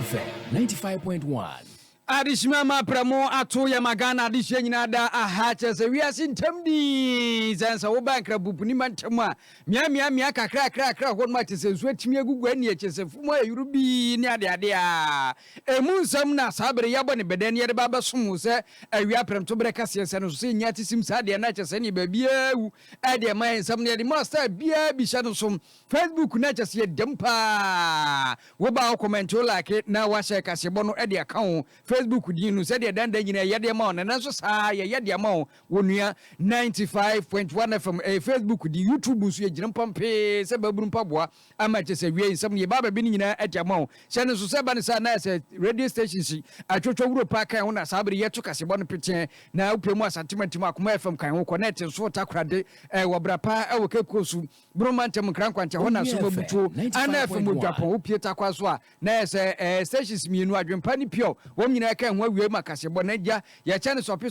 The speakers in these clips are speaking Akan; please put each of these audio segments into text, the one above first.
FM 95.1. Adishmama pramo ato ya magana adishe nyinada ahache se wiase ntamdi zansa wo bankra bupuni mantama mia kakra ho ma tese so atimi agugu ani echese fumo ayurubi ni ade a emunsam na sabere yabo ne bedane ye de baba somu se awia premto breka se no so nya tisim sa de na chese ni babia wu ade man sam ne de master bia bi sha no som Facebook na chese ye dempa wo ba comment o like na wa share kase bono ade account Facebook dinu said the danda nyina yede ma on na so saa yede ma wonua 95.1 FM Facebook di YouTube so yegyina pampe se baburu mpaboa ama chese wie nsam ne baba bi nyina atiama se ne so se ba ne sa na se radio station si atwotwo wuro pa kan ho na sabere yeto kase bo no pete na upemu asantimenti akoma FM kan ho connect so takrade wobra pa wo kekosu bromantem krankwanche ho na so babutu ana FM dwapo upieta kwa so a na se stations mienu adwempa ni pio wo nyina kan ho awie makase bo na dia ya chane sopi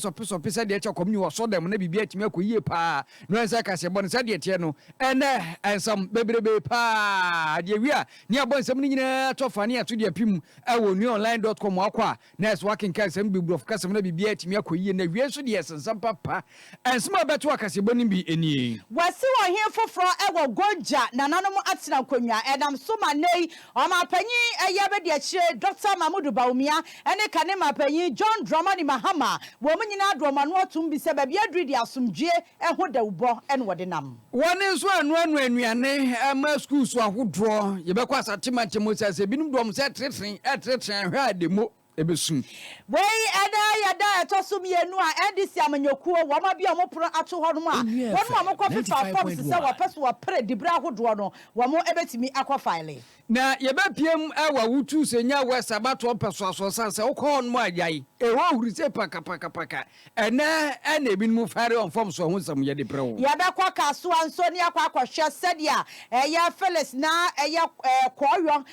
se de chakom wo so dem na bibia atimi akoyie pa no ensa kase bo se de tie no ene ensam bebrebe pa de wia ni abonsam ni nyina tofa ni ato de apim ewo nuonline.com akwa na es working kan sam bibrof kasam na bibia atimi akoyie na wie so de ensam papa ensama beto akase bo ni bi eni wasi wo hie foforo ewo gonja na nanom atena konwa edam so manei o mapanyi eye be de akire Dr. Mahmoud Baumia ene kane mapanyi John Dramani Mahama wo munyina drama no otum bi se ba bia dridi asomdwe eho dawubo ene wode nam woni so anu anuane ama school so ahodro ye be kwa satima temose se binum dom se tretren hwa demo ebesum wey ada yada etosum yenu a edisi amanyokuo wo ma bia mo pro ato ho no a wonu mo ko fifa form se wo peso wo pre dibra ahodro no wo mo ebetimi akwa file na ye be piem ewa wutu se nya we sabato peso aso sanse wo ko no ajai ewo huri se paka ena ebinum fare on form so ho sam ye de prewo ye be kwa kaso anso ni akwa hwe sedia ya Felix na ya koyo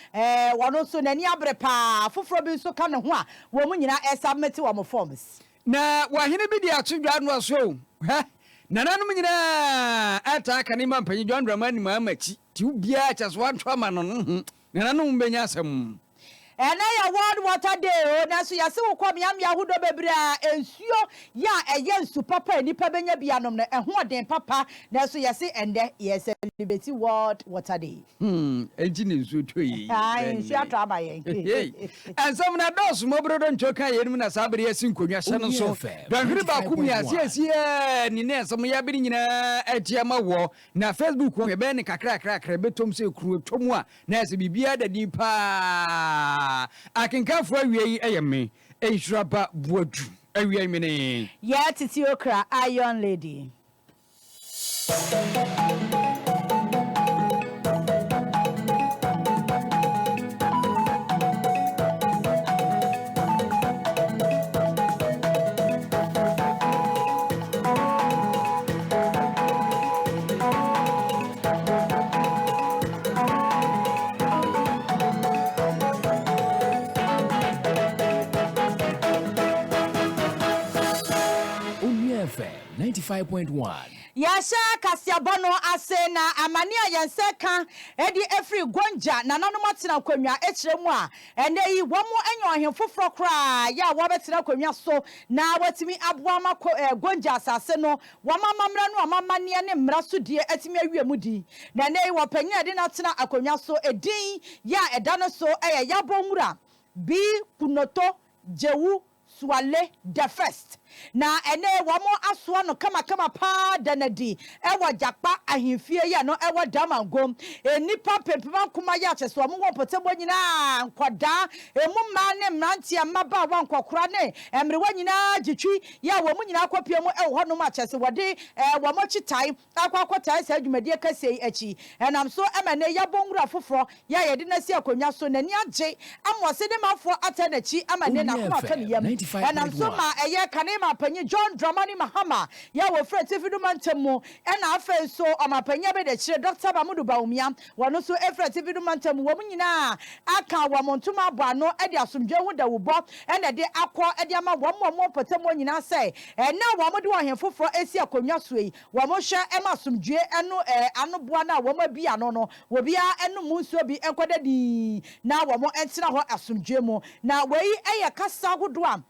wono so nani abre pa foforo bi so ka ne ho a wo mu nyina submit wo mo forms na wahene bi dia atudwa no so nananum nyina ata ka ni mampanyi John Dramani Mahamachi ti ubia chaso anto ama no nananum benya asam ena ya World Water Day na so yase wo kwam yam yahudo bebre a ensuo ya eye nsu papa enipa benya bianom na eho den papa na so yase ende yes celebrate World Water Day engine nsu to yi nsu ato abaye ensam na dos mobrodo nchoka yenim na sabere yasin konwa se no so Nhyiraba Boadu asie ni ne ensam ya biri nyina atiama wo na Facebook wo be ne kakra betom se kru tomu a na ese bibia dadi pa akinka fo awie eyeme Nhyiraba Boadu awie mene Yaa Titi Okrah Iron Lady Onua FM 95.1. Yasha kasiabono ase na amani ayense kan edi efri gonja na nanom atena konwa ekiremu a ene yi wo mo enyo ohen foforo kra ya wo betena konwa so na watimi aboa ma gonja asase no wo mamamra no mamane ne mra so die atimi awiemu di na ne yi wo panyin edi na atena akonwa so edin ya eda no so yabonwura bi kunoto jewu swale the first na ene wamo aso no kama pa danadi ewa jakpa ahimfie ya no ewa damangom enipa pepema kuma ya cheso wamo wopotebo nyina nkoda emu ma ne mranti amaba wa nkokora ne emrewa nyina gitwi ya wamo nyina akopie mu ewo ho no ma chese wode wamo chitai akwakotai sa adwumadie kase echi enam so emane ya bonwura foforo ya yede na si akonwa so nani age amwose de mafo atenachi amane na kuma ka ne yam 95.1 and so ma eye kanema panyi John Dramani Mahama ya wo frɛ tifidu mantemu ɛna afɛ so ɔmapanya be de kyerɛ Dr. Boadu Baumia wɔno so efrɛ tifidu mantemu wo nyina aka wɔ montuma boano ɛde asomdwe ho da wo bɔ ɛna de akɔ ɛde ama wɔn mo potemo nyina sɛ ɛna wɔn de wɔn foforo esi akonwa so yi wɔn hwɛ ɛma asomdwe ɛno anoboa na wɔn abi ano no wo bia ɛno mu nsuo bi ɛnkɔda di na wɔn ɛntena hɔ asomdwe mu na wei ɛyɛ kasa hodoa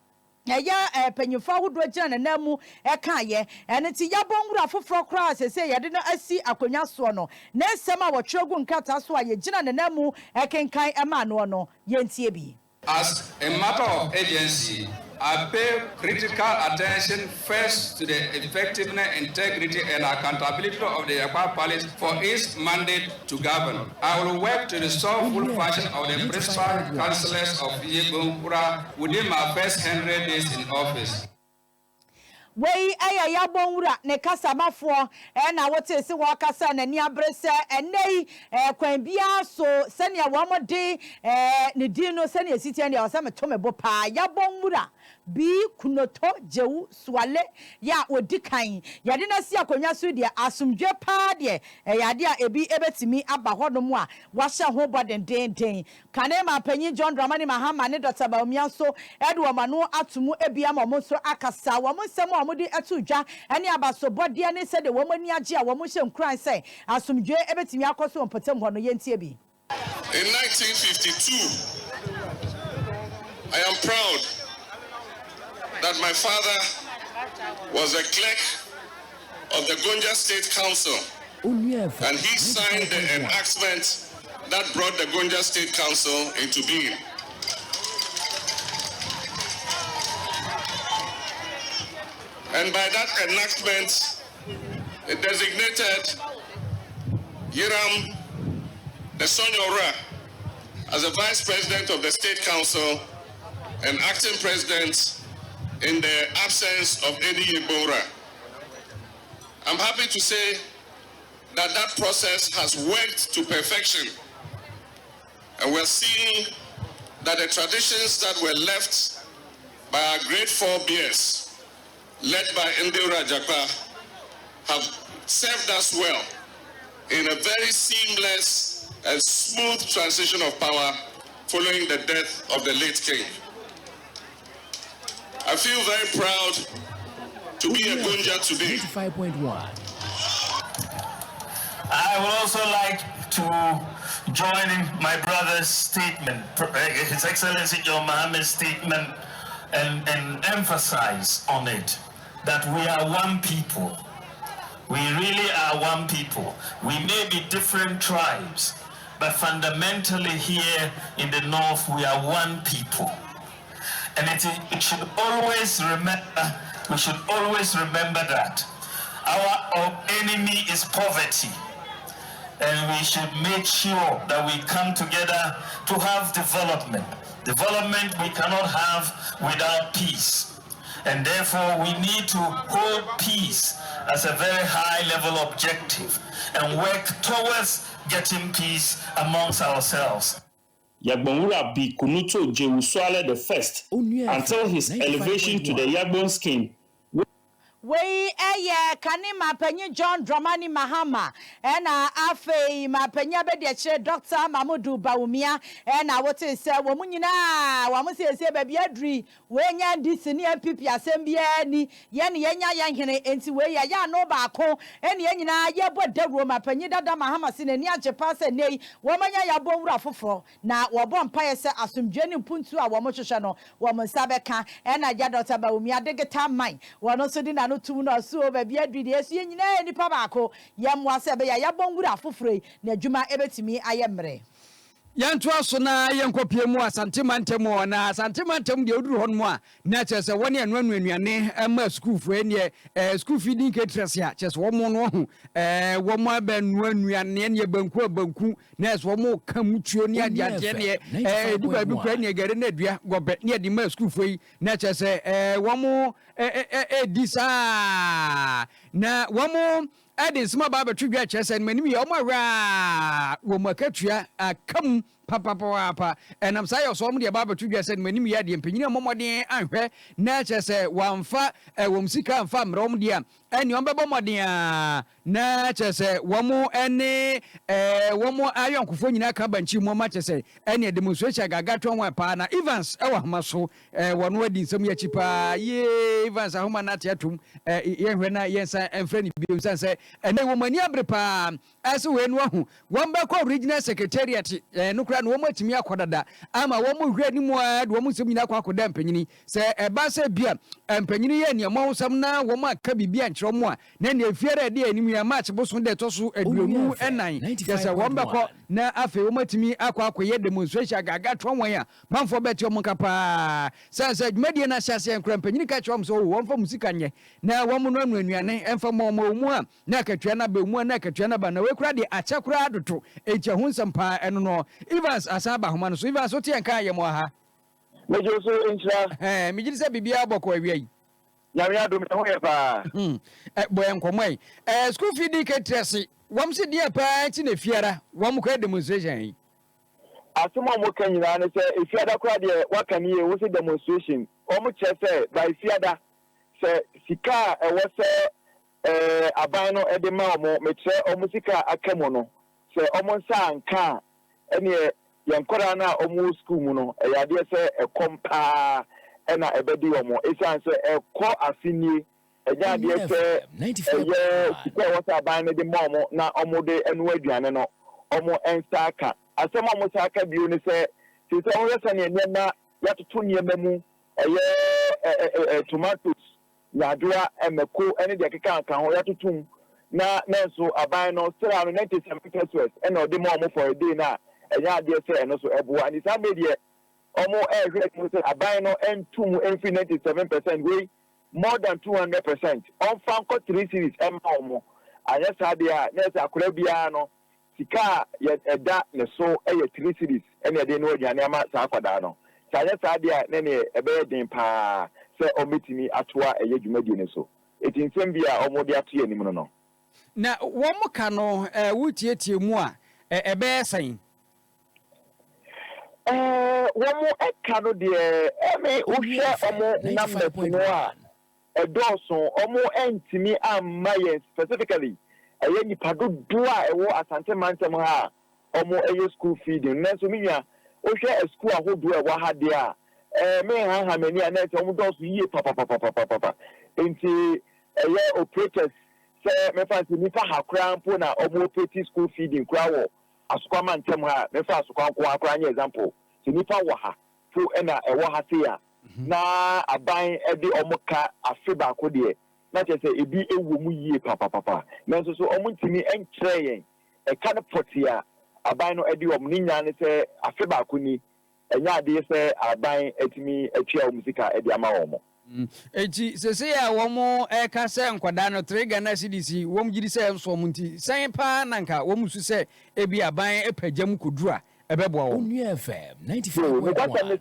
ɛyɛ panyimfa hodoɔ gyina nanamu ɛka yɛ ɛne ti yabɔ nwura foforo kora sese yɛde no asi akonwa so no na nsɛm a wɔtwerɛ gu nkata so a yɛgyina nanamu ɛkenkan ɛma no yɛntie bi. As a matter of urgency, I pay critical attention first to the effectiveness, integrity, and accountability of the Yaa Palace for its mandate to govern. I will work to restore full function of the principal councillors of Nhyiraba Boadu within my first 100 days in office. Wei aya yabonwura ne kasamafo na wote se wo kasa na ni abrese enei kwan bia so senia wo mode ne din no senia siti ne o se metomebo pa yabonwura bi kunoto jewu swale ya odikan yade na si akonwa so de asomdwe pa de yade a ebi ebetimi aba hodom a wahye ho bodenden kanema panyi John Dramani Mahama ne Dr. Baumia so edu omano atomu ebia mo so akasa wo nsem amudi etudwa ene abasobode ne se de wo mani age a wo mo hye nkran se asomdwe ebetimi akoso mpotem ho no yentie bi. In 1952 I am proud that my father was a clerk of the Gonja State Council, and he signed the enactment that brought the Gonja State Council into being. And by that enactment, it designated Nhyiraba Boadu as the Vice President of the State Council and acting President in the absence of any Boadu. I'm happy to say that that process has worked to perfection, and we're seeing that the traditions that were left by our great forebears, led by Nhyiraba Boadu, have served us well in a very seamless and smooth transition of power following the death of the late king. I feel very proud to be a Gonja today. 95.1. I would also like to join in my brother's statement, His Excellency John Mohammed's statement, and emphasize on it that we are one people. We really are one people. We may be different tribes, but fundamentally here in the north, we are one people. And it should always remember, we should always remember that our enemy is poverty. And we should make sure that we come together to have development. Development we cannot have without peace. And therefore we need to hold peace as a very high level objective and work towards getting peace amongst ourselves. Yagbonwura B. Kunuto Jewuswale the first until his elevation to the Yagbon scheme. Wei eye kanima panyi John Dramani Mahama ena afei mapanya be de kire Dr. Boadu Baumia ena wote se wo munyina wo mo se baby adri we nya ndisi ne MPP asem bia ni ye ne yenya yanhene enti we ya no baako ene nyina ye bodawro mapanyi dada Mahama se nani ajepa se nei wo manya ya bonwura foforo na wo bo mpaye se asomdwe ne puntu a wo mo hwehwe no wo mo nsabeka ena ya Dr. Baumia digital mind wo no so di na no tum no so baby adri de so nyina nipa baako yemwa se be ya bonwura foforo na adwuma ebetimi ayemre. Yanto aso na yenkopie mu asantemantemo na asantemantemo de oduru hon mu a na chese woni anuanuane ma school fo ene school feeding ketresia chese wo mo no ho wo mo abanuanuane ne banku na so wo mo kamutuo ne ade ne di ba bi kra ne gare na dua gobe ne de ma school fo yi na chese wo mo disa na wo mo Edin small baba tribute chess and many omara wo makatua akam papa enam say yo so mo de baba to dwa se no manim ya de mpanyina momode anhwe na che se wamfa wom sika mfa mrom de a eni on bebo mode a na che se womo ene womo ayonkofo nyina ka banchi mo ma che se eni demonstration gagato nwa pa na Evans ewa hamaso wono adi nsam ya chipa ye Evans ahoma na teatum yehwe na yensa emfre ni bi se ene wo mani abre pa ase we no ahu won ba ko regional secretariat no kra no wo matimi akodada ama wo mo hwe ni mu a wo mo nsam nyina akoda mpanyini se eba se bia mpanyini ye ne mo nsam na wo ma ka bibia nkyerɛ mo a na ne afiara de anim ya match boso de to so aduonu enan kese won ba ko na afi wo matimi akoye demonstration gaga to won ya pamfo beti mo kapa se dwumadi na hyase nkra mpanyini ka kyerɛ mo so wo mfa musika nye na wo mo no anuane emfa mo mu a na katua na ba mu a na katua na ba na we kura de achakura adoto echa hu nsampa eno no Evans asaba homa no so Evans otie nka ye mo ha mejo so enchira megiri se bibia boko awiai nyame adom te ho ye pa boy enkomai school fee diketresi wom se dia pa ti na fiara wom ko demonstration yi asoma mo kan nyina ne se efiada kura de wakani ye wo se demonstration o mo che se by fiada se sika e wo se aban no de ma mo metre o mo sika akamo no se o mo nsa anka ene yankora na o mo school mu no e yade se e kompa ena ebedi o mo esan se e ko afini e yade se e sika wo se aban no de ma mo na o mo de enu aduane no o mo ensa aka asema mo sa aka bio ne se se o yesa ne na ya tutu niema mu tomatoes yadua emeko ene de keka kan ho ya tutum na so aban no still 97 pesos ene o de mo for a day na enya ade se eno so ebo ani sa medie omo ehwe mu se aban no entum enfi 97% we more than 200% on fan ko 3 series em omo anya sa de a na sa akora bia no sika ye eda ne so 3 series ene de no aduane ama sa akwada no anya sa de a ne ebe den pa se ometimi atoa eye dwumadi ne so etinsem bia omode atoa anim no na wo mo ka no wutietie mu a ebe san wo mo eka no de me uhwe omo number no a edoso omo entimi amaye specifically eye nipa dodo a ewo asante mantem ha omo eye school feeding na so minya uhwe a school ahodo ewo ha de a me ha mani anet omo do so yie papa enti eye operators se me fancy nipa hakra mpo na omo operate school feeding kra wo asukwa mantem ha me fa asukwa nko akra nya example se nipa wo ha fo na ewo ha se ya na aban ede omoka afeba ko de na che se ebi ewo mu yie papa na so omo ntimi enkire yen e ka na potia aban no ede omo nya ne se afeba ko ni enya ade se aban etimi atua omusika ede ama omo eji sese ya womo ka se nkwada no trigger na CDC wom gidi se nso munti san pa nanka wom su se ebi aban epagam kodura ebeboa wo Onua FM 95.1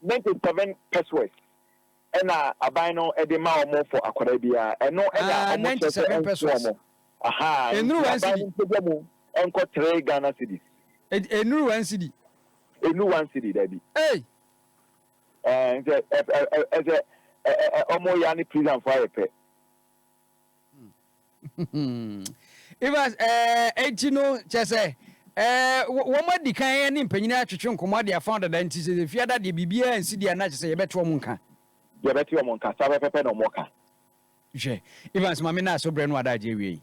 97 pesos ena aban no ede ma omo for akwara bia eno ena 97 pesos aha enuru wan cedi enko trigger na CDC enuru wan cedi dabi hey omo ya ni prison for ayepe Evans etino chese wo madi kan ni mpanyina atwetwe nkomo de found da nti se fiada de bibia nsi de na chese yebeto mo nka sabe pepe no moka je Evans mama na so bre no adaje wi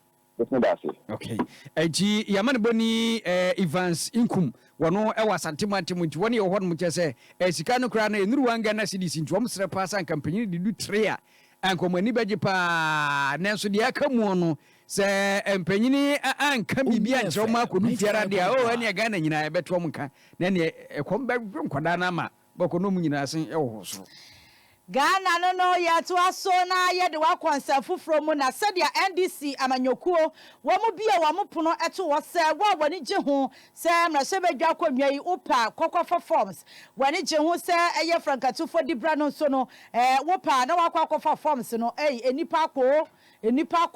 okay eji yamane boni Evans inkum wono ewa santimantim nti woni ye hodum chese sika no kra na enuru wanga na CDC nti wom sre pa san kampanyi de du trea ankomani beje pa nenso de aka mu no se empanyini anka bibia nkyerɛ ma kodu fiara de ene ga na nyina ebeto m nka na ne ekom be nkwada na ma bako no mu nyina sen ewo so Ghana no ya to aso na ye de wa kwansafu from na sadia NDC amanyokuo wo mu bia wo mu pono eto wo se wo wani gye ho se mrahye badwa kwanwa yi upa kokofo forms wani gye ho se eye frankatufo dibra no so no wo pa na wa kwakofo forms no enipa ko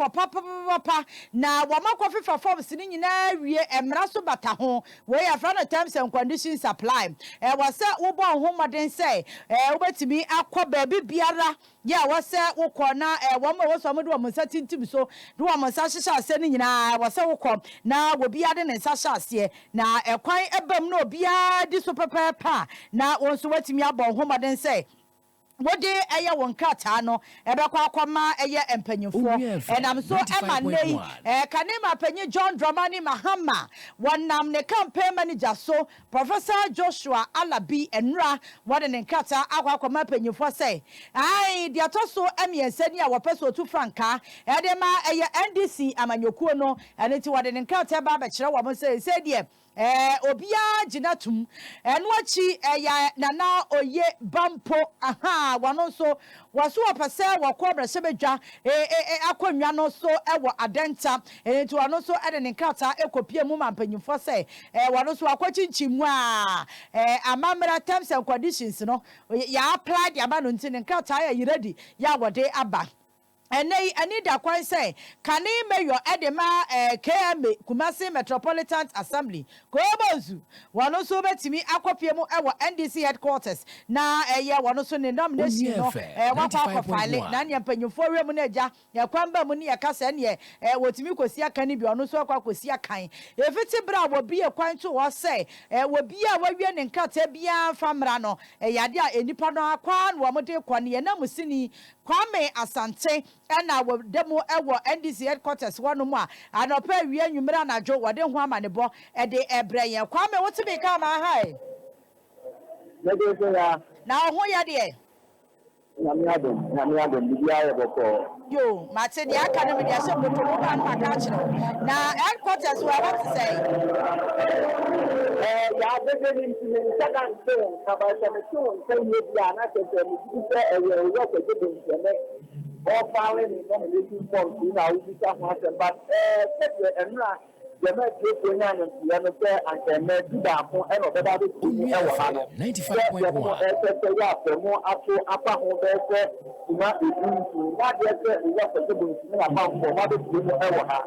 papa na wo makofifa forms ni nyina wie emra so bata ho we ya fra no terms and conditions apply wo se wo bo ho moden se wo betimi akwa bibiara ya wase wokọ na woma woso mo de wo nsa tintim so de wo nsa hyehye ase ni nyina wase wokọ na obi ade ne nsa hyehye ase na ekwan ebam na obi adi so pepepa na wonso watimi abọ homaden say wode eye won krata no ebekwa akoma eye empanyimfo enam so emanei kanema panyi John Dramani Mahama wonam ne campaign manager so Professor Joshua Alabi enra wode ne krata akoma panyimfo say ai dia to so emiense ni a wopeso tu franka ede ma eye NDC amanyokuo no eneti wode ne krata ba be kire wo mo say die obia jinatum eno achi ya nana oye bampo wano so waso opase wakọ brahye bedwa akonnwa no so ewo adenta enti wano so ede ne krata ekopie mu mampanyimfo say wano so akọchinchimu amamra terms and conditions no ya apply the aba no nti ne krata ya ready ya wode aba ani da kwan say kani mayor edema KMA Kumasi Metropolitan Assembly ko obozu wano so betimi akopie mu ewo NDC headquarters na wano so ne nomination no wakwa file na nya panyufo wemu na eja ya kwamba mu ne ya kasa ne wotimi kosi akani bi wano so akwa kosi akan efiti bra wo bi ekwan to wo say wo bi a wawie ne nkata bia famra no yade a enipa no akwa no wo de kwa ne na musini Kwame Asante ena wo demo ewo NDC headquarters wonu mu a anopa wie nwumira na jo wode ho amanebo ede ebreyen Kwame wotimi ka ma hai na ho ya de Nyame adom bibia ye boko yo mate de aka no me de so boto no ba no aka kire na headquarters wa what to say ya bebe ni second thing kabasha me tun say ye bia na tete mi tete ewe yo ko de nseme o fawe ni no me tin form ti na u bi ta ho ase but tete enra the me tete nya no ya no say anteme di da ko e no beba de ti e wo ha no 95.1 tete ya ko mo ato apa ho be se ma e tin na de se yo ko de nseme na pa ko ma de ti e wo ha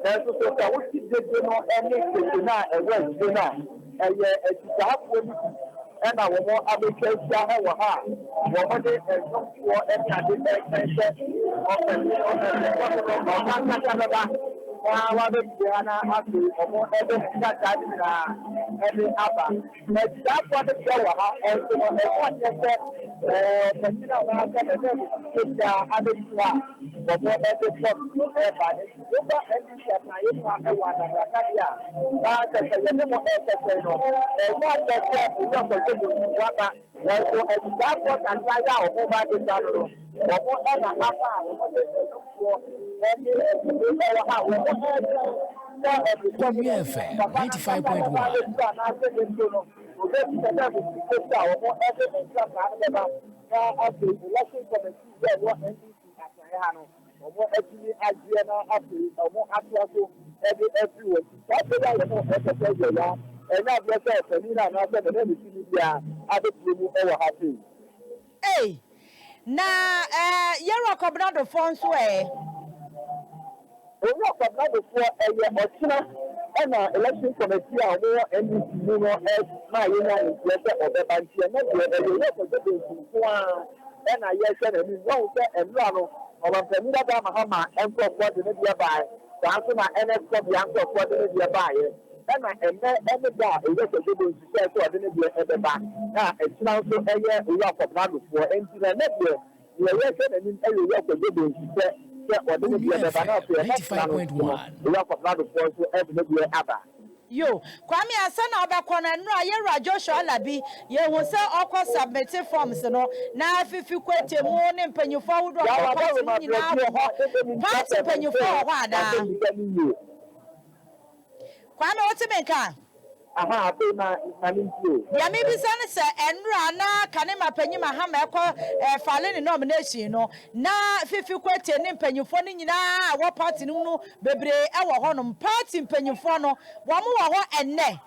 na so ka wo ti de no ene tete na e wo na eye ejidafo ni ena wo mo abekwa sia ha wo ha wo mo de ezonfo ene ade ekese wa be biana afi omo ebe kaka dina ebe aba ejidafo de se wo ha enso mo e ko nyese pekina wa ka de kika ade twa wo mo ebe so e ba de oba ene ya na ye ma e wa da ka dia ba ka se ye mo e se no e wa ka se yo ko se wa ba wo ejidafo kan ya ya o ba de ta no wo mo e na apa wo de so WFM 95.1. Hey, na yero kobrado fonso Onua Midday before Ochina and election committee and NDC no my union is or banchi and and I yes and and Rano or Nhyiraba Mahama and for what the media by the answer my NS of the answer of what the media by and I and the guy is a good to say to the media at the back. Now it's now so a year Midday before and to the network. You are yes and every work of good to say. 95.1. Yo, Kwame Asana obekona nra ye Joshua Alabi ye hu se okọ submit forms no na afifi kwete mu ne mpanyufo wodo akọ nyina wo party mpanyufo ho ada Kwame wotimenka aha abe na nintio ya me bi sane se enra na kane mapanyima ha ma ekọ fale ne nomination no na fifi kwete ne mpanyimfo ne nyina wo party no bebre ewo ho no party mpanyimfo no wo mo wo ho enne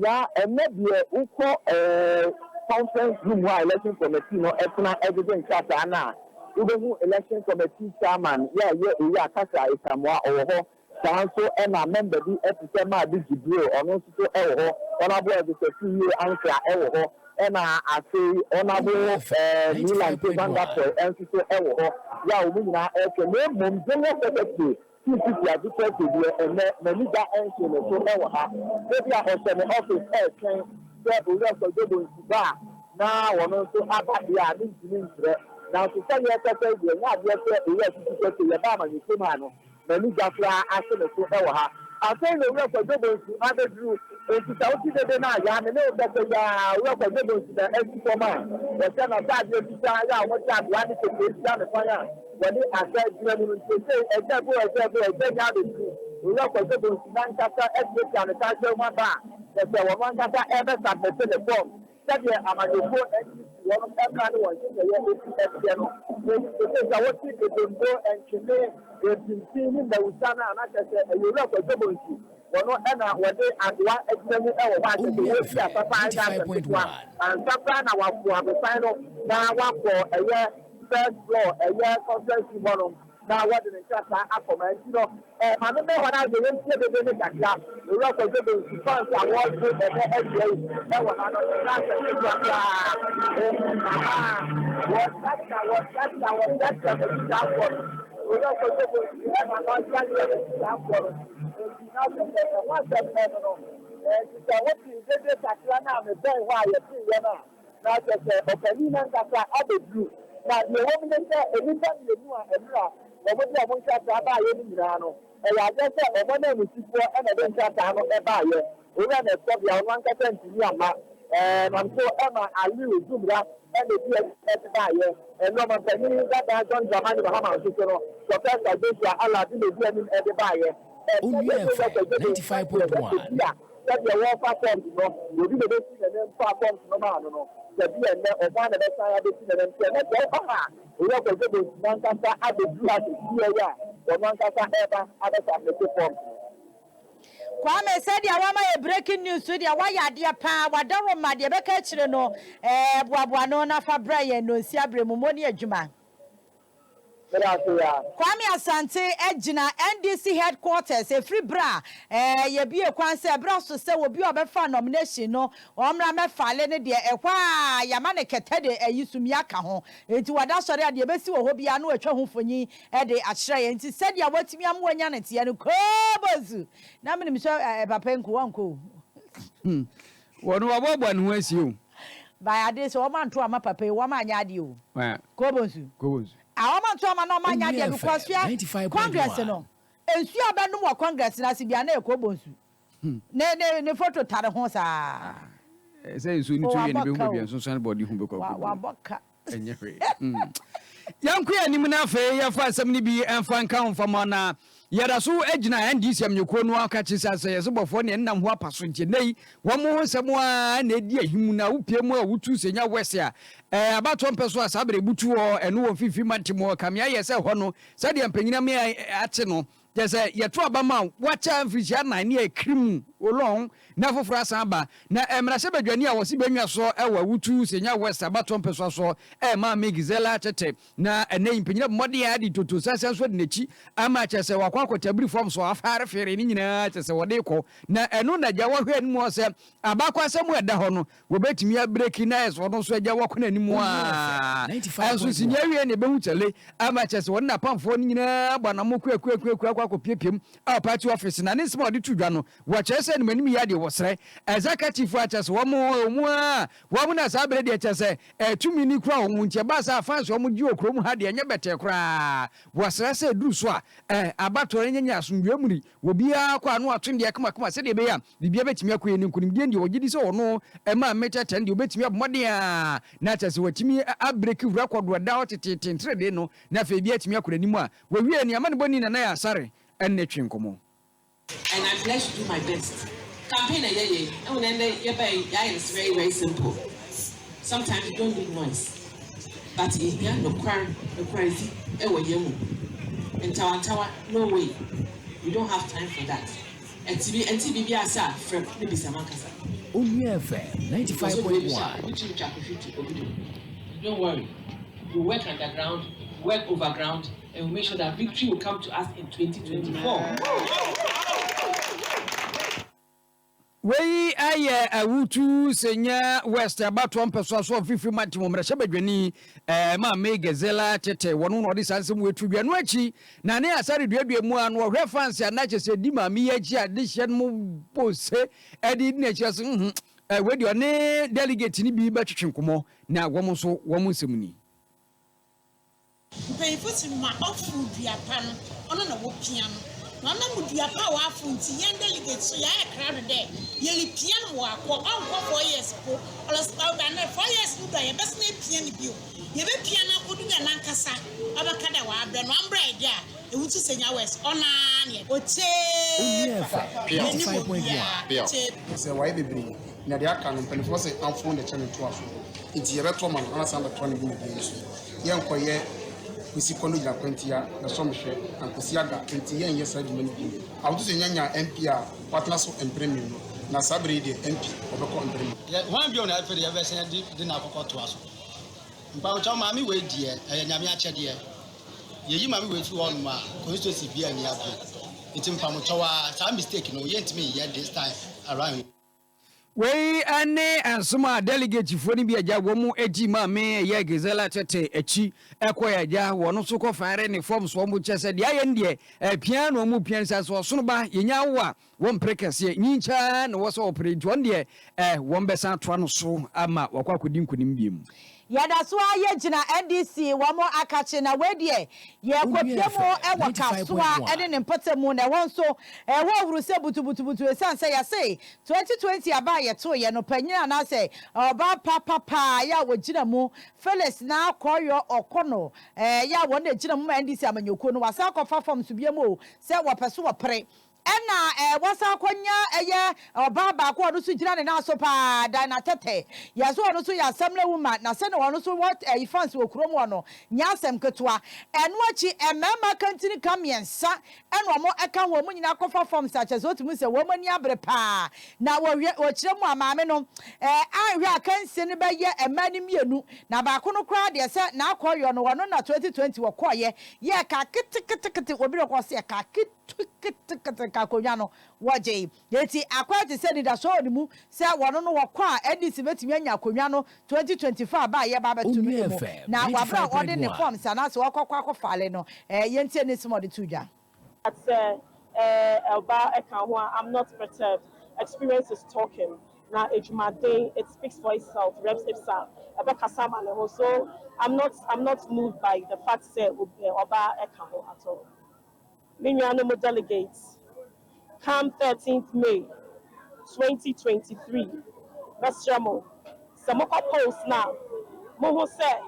ya enne de uko conference room wa election committee no etna evidence chata na ubehu election committee chairman ya kasa isamwa owo Sanso ena member bi episema bi gibro ono so ewo honorable executive answer ewo ena ase honorable Milan Tevanga enso ewo ya omu nyina eke me mom general secretary TPC advocate bi ene manager enso no so ewo ha ebi a hose ne office eken se ori so jobo nsiba na wono so abade a ntini ntre na so se ye tete bi nya ade se ori TPC ye ba ma ni kema no many Jafra after the ever. I think the work of double to other group into South Sudan. I know that the work of double to the extra man. The son of that, you decide what time one is to down the fire. When they are said, you say, example, the work of double to Lancaster, exit on the castle, one bar. That's the one that ever submitted the form. That year, I'm at the phone and one of everyone in the year. Because I want people to go and Chile. They've been seeing the Usana and I said, you look at double T. Well, not ever when they at one extended hour, and sometimes I want to have a final now one for a year, first floor, a year conference bottom. Now, what did the chat happen? You know, I don't know what I did. The rock of the funds I was with the FDA. That was another and I'm so Emma Aliu Zumra and the DWEN and Norman Penny that John Jamani Bahama Professor Joshua Allah DWEN at the buyer. Onua 95.1. That the war platform, you know, will be the best and then platforms no man. The DWEN of one of the side of the we have a good one cast at the Yaa, or one cast ever other platform. Kwame said ya wama e breaking news so dia wa ya dia pa wa dawo ma dia be ka kire no boaboa no na fa bra ye no si abremu moni adwuma Kwame Asante ejina NDC headquarters e free bra ye bie kwan se bra so se obi obefa nomination no omra me fale ne de ehwa ya ma ne kete de ayisumi aka ho enti wada sori ade be si wo ho bia no atwa ho fonyi e de akyere ye enti se dia watimi amwanya ne te ne kobozu na me so papa nko wanko wono wabobwa no asio ba ade so o ma nto ama papa wo ma anya ade o kobozu Awama to ama no manya dia because fear Congress no. Ensu abenu wo Congress na sibia na ekobonsu. Ne photo tare ho sa. Say ensu ni to ye ne be hu bia so so body hu be ko. Wa boka. Enye hwe. Yanku ya nim na fe ya fa asem ni bi enfa nka honfama na yada so agina NDC amnyeko no aka chisase ye so bofo ne nnam ho apaso ntie nei wo mo nsem a na edi ahimu na wupie mu a wutu senya wese a abato mpeso asabere butu o eno wo fifi mantimo kamia ye se ho no se de ampanyina me ate no Jese yetu abama wacha mfisia na ne akrim olon na foforo asaba na emrase badwani a wosi benwa so ewa wutu senya west abato mpeso so ma megizela tete na ene impanyina mmode ya di toto sase so de nechi ama chese wakwa akotabiri form so afare fere ni nyina chese wode ko na eno na gya wahwe ani mo se abakwa asemu eda ho no wobetimi abreki na eso no so agya wakona ani mo a enso sinya wie ne behu chele ama chese wona pamfo ni nyina gba na mokwa piepiem a party office na ne small de tudwa no wa chese ni manim ya de wosre executive achese wo mo na sabere de chese tumi ni kura wo nche ba sa fans wo mo di okrom ha de enye bete kura wosre se duru so a abato nyanya asundwe muri wo bia kwa no ato de kama se de be ya bibia betimi akoye ni nkunim de ndi wo gidi se wo no ma meta 10 de betimi abomode a na chese watimi a break record wa da otete de no na fe bia timi akora ni mu a wo wie ni amane boni na ya sare and I'm blessed to do my best. campaign and then it's very, very simple. Sometimes you don't need noise. But if you no crazy, and Tawa, no way. You don't have time for that. And TB Asa from maybe Samankasa. Onua FM 95.1. Don't worry. We work underground, work overground, and we make sure that victory will come to us in 2024. Wei aye awutu senya West about 1% so fifi mati mo mrehye badwani ma me gazela tete wono no de sansem wetu bia no achi na ne asare duadua mu an wo hwe fans ya na chese di ma me yachi ade hye mo pose edi na chese we di one delegate ni bi ba twetwenkomo na wo mo so wo mo nsem ni Payful ma ofu duapa no ono na wo piano Nana muduapa wa funti yen delegate so ya crowd there. Yeli piano wa ko on 4 years po. All about na 4 years no ye best na piano bio. Ye be piano ko dunya nankasa. Abakada wa abra no ambra idea. E wutu senya west ona ne. Oche. Se wa bebre. Na dia kan mpelifo se amfo na channel to aso. Nti ye beto man ana sanda to ne bi ne so. Ye nkoye Isi kono ya kwentia na somhwe ankosiaga enti yen yesa di mani bi awutu se nyanya MP a partner so empremi no na sabre de MP obeko empremi ya wan bi on na afere ya be sen di na akoko to aso mpa o chaw maami we die nyame a chede ye yi maami we fi won ma constituency bi ani abu enti mpa mo chaw a sa mistake no ye ntimi ye this time around Wei ane ansoma delegate fo ni bi aja wo mu edi ma me ye gezela tete echi ekoya aja wono so ko fare ne form so mu chese dia ye ndie piano mu piano sa so no ba yenya wo a wo mprekese nyincha na wo so operate won die wo mbesa to no so ama wakwa akodi nkunim biem Yada so aye gina NDC wamo akache na wedie ye kopiemo e wakasoa ede ne mpotemu na won so wo huru se butu esanse ya say 2020 aba ye to ye no panyina na say oba papa ya wogina mu Felix na akoyo okono ya won na gina mu NDC amanyoko no wasa akofa form so biemo se wo peso wo pre ena wasa konya eye baba ko no so gina ne na so pa da na tete ya so no so ya assembly woman na se no so what fans wo krom wono nya asem ketwa eno achi emema kantini kamiensa eno mo eka wo mu nyina kofa form such as otumu se wo mani abre pa na wo kire mu amame no anhwe akanse ne be ye emani mienu na ba ko no kra de se na akoyo no wono na 2020 wo koye ye ka kitikiti obi ko se ka kitikiti akonyano waje yeti akwati se ni da so ni mu se wono no wakwa edisi betimi anya akonyano 2025 ba ye ba betumi mu na wabra ode ne form sana se wakwa akofale no yentie ne simo de tuja at elba ekanwa I'm not perturbed. Experience is talking now ejumade it speaks for itself reps itself abekasama leho so I'm not moved by the fact say oba ekanwa at all. Minyano delegates come 13th May 2023. Basramo. Samoko post now. Moho say